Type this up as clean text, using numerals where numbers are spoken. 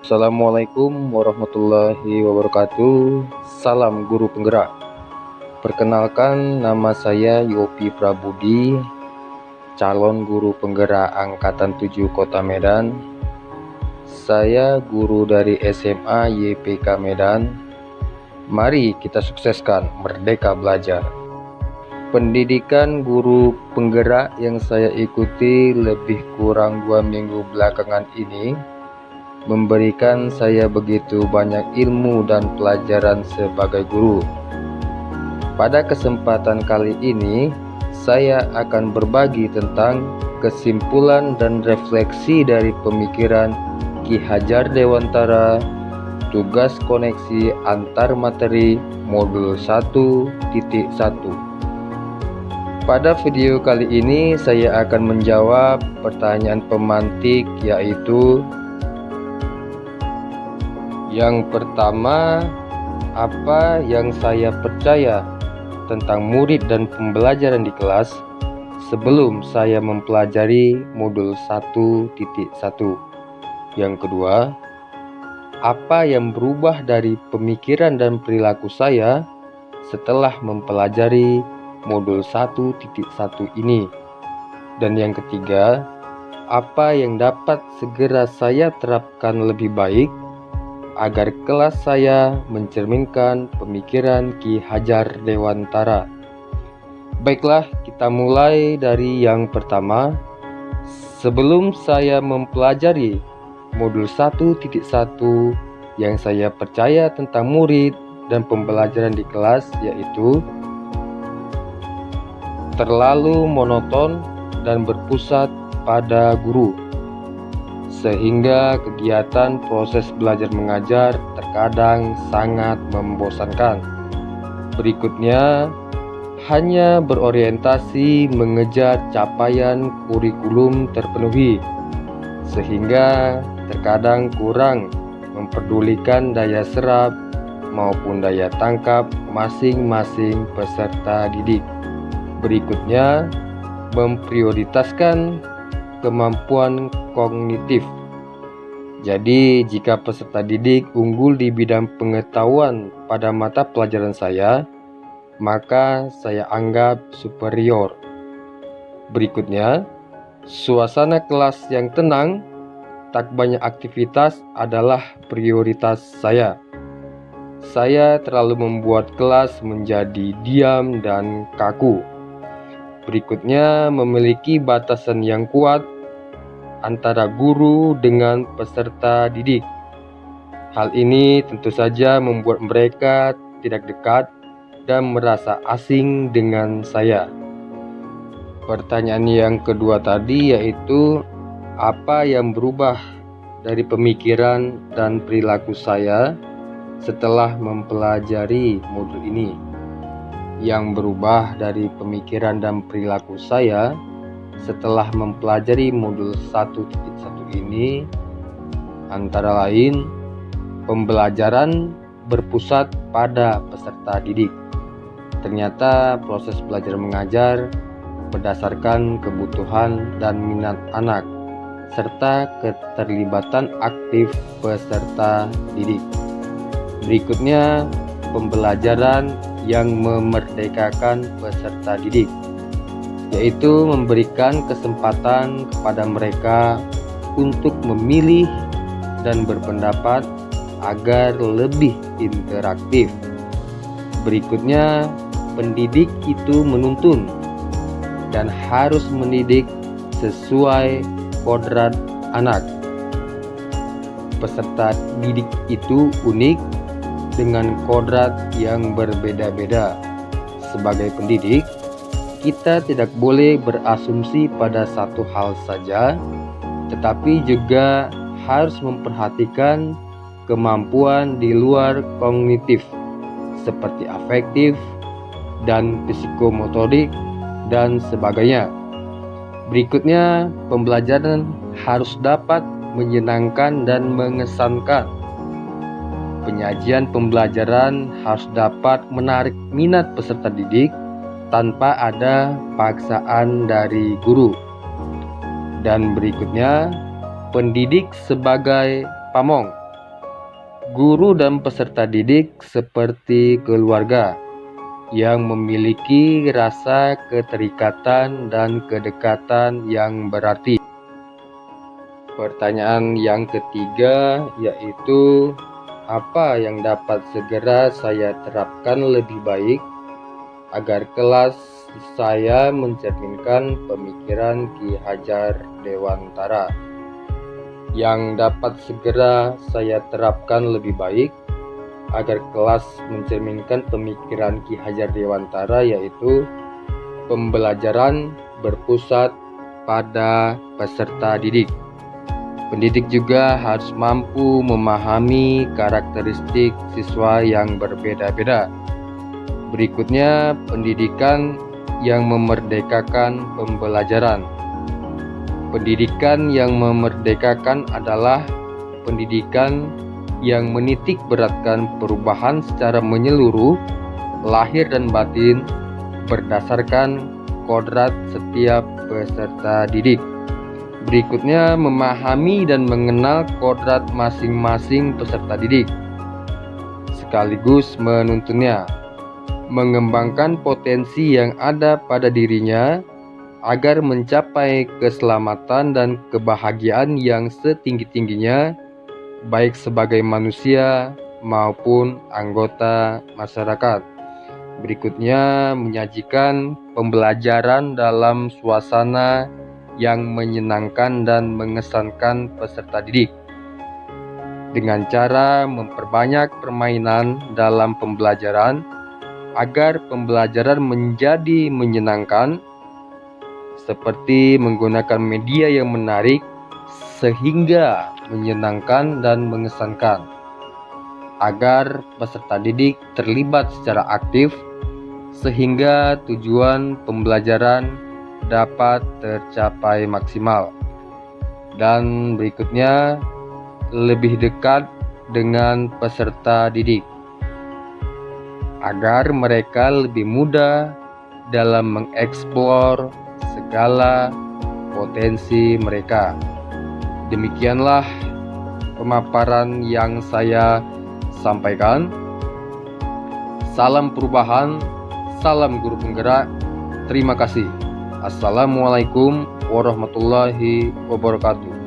Assalamualaikum warahmatullahi wabarakatuh. Salam guru penggerak. Perkenalkan, nama saya Yopi Prabudi, calon guru penggerak angkatan 7 Kota Medan. Saya guru dari SMA YPK Medan. Mari kita sukseskan Merdeka Belajar. Pendidikan guru penggerak yang saya ikuti lebih kurang 2 minggu belakangan ini memberikan saya begitu banyak ilmu dan pelajaran sebagai guru. Pada kesempatan kali ini, saya akan berbagi tentang kesimpulan dan refleksi dari pemikiran Ki Hajar Dewantara, tugas koneksi antar materi modul 1.1. Pada video kali ini saya akan menjawab pertanyaan pemantik, yaitu yang pertama, apa yang saya percaya tentang murid dan pembelajaran di kelas sebelum saya mempelajari modul 1.1. Yang kedua, apa yang berubah dari pemikiran dan perilaku saya setelah mempelajari modul 1.1 ini. Dan yang ketiga, apa yang dapat segera saya terapkan lebih baik agar kelas saya mencerminkan pemikiran Ki Hajar Dewantara. Baiklah, kita mulai dari yang pertama. Sebelum saya mempelajari modul 1.1, yang saya percaya tentang murid dan pembelajaran di kelas yaitu terlalu monoton dan berpusat pada guru, sehingga kegiatan proses belajar mengajar terkadang sangat membosankan. Berikutnya, hanya berorientasi mengejar capaian kurikulum terpenuhi, sehingga terkadang kurang memperdulikan daya serap maupun daya tangkap masing-masing peserta didik. Berikutnya, memprioritaskan kemampuan kognitif. Jadi, jika peserta didik unggul di bidang pengetahuan pada mata pelajaran saya, maka saya anggap superior. Berikutnya, suasana kelas yang tenang, tak banyak aktivitas adalah prioritas saya. Saya terlalu membuat kelas menjadi diam dan kaku. Berikutnya, memiliki batasan yang kuat antara guru dengan peserta didik. Hal ini tentu saja membuat mereka tidak dekat dan merasa asing dengan saya. Pertanyaan yang kedua tadi yaitu, apa yang berubah dari pemikiran dan perilaku saya setelah mempelajari modul ini? Yang berubah dari pemikiran dan perilaku saya setelah mempelajari modul 1.1 ini antara lain, pembelajaran berpusat pada peserta didik. Ternyata proses belajar mengajar berdasarkan kebutuhan dan minat anak serta keterlibatan aktif peserta didik. Berikutnya, pembelajaran yang memerdekakan peserta didik, yaitu memberikan kesempatan kepada mereka untuk memilih dan berpendapat agar lebih interaktif. Berikutnya, pendidik itu menuntun dan harus mendidik sesuai kodrat anak. Peserta didik itu unik dengan kodrat yang berbeda-beda. Sebagai pendidik, kita tidak boleh berasumsi pada satu hal saja, tetapi juga harus memperhatikan kemampuan di luar kognitif seperti afektif dan psikomotorik dan sebagainya. Berikutnya, pembelajaran harus dapat menyenangkan dan mengesankan. Penyajian pembelajaran harus dapat menarik minat peserta didik tanpa ada paksaan dari guru. Dan berikutnya, pendidik sebagai pamong Guru dan peserta didik seperti keluarga yang memiliki rasa keterikatan dan kedekatan yang berarti. Pertanyaan yang ketiga yaitu, apa yang dapat segera saya terapkan lebih baik agar kelas saya mencerminkan pemikiran Ki Hajar Dewantara? Yang dapat segera saya terapkan lebih baik agar kelas mencerminkan pemikiran Ki Hajar Dewantara yaitu pembelajaran berpusat pada peserta didik. Pendidik juga harus mampu memahami karakteristik siswa yang berbeda-beda. Berikutnya, pendidikan yang memerdekakan pembelajaran. Pendidikan yang memerdekakan adalah pendidikan yang menitik beratkan perubahan secara menyeluruh, lahir dan batin, berdasarkan kodrat setiap peserta didik. Berikutnya, memahami dan mengenal kodrat masing-masing peserta didik, sekaligus menuntunnya, mengembangkan potensi yang ada pada dirinya agar mencapai keselamatan dan kebahagiaan yang setinggi-tingginya, baik sebagai manusia maupun anggota masyarakat. Berikutnya, menyajikan pembelajaran dalam suasana yang menyenangkan dan mengesankan peserta didik dengan cara memperbanyak permainan dalam pembelajaran agar pembelajaran menjadi menyenangkan, seperti menggunakan media yang menarik sehingga menyenangkan dan mengesankan, agar peserta didik terlibat secara aktif sehingga tujuan pembelajaran dapat tercapai maksimal. Dan berikutnya, lebih dekat dengan peserta didik agar mereka lebih mudah dalam mengeksplor segala potensi mereka. Demikianlah pemaparan yang saya sampaikan. Salam perubahan, salam guru penggerak. Terima kasih. Assalamualaikum warahmatullahi wabarakatuh.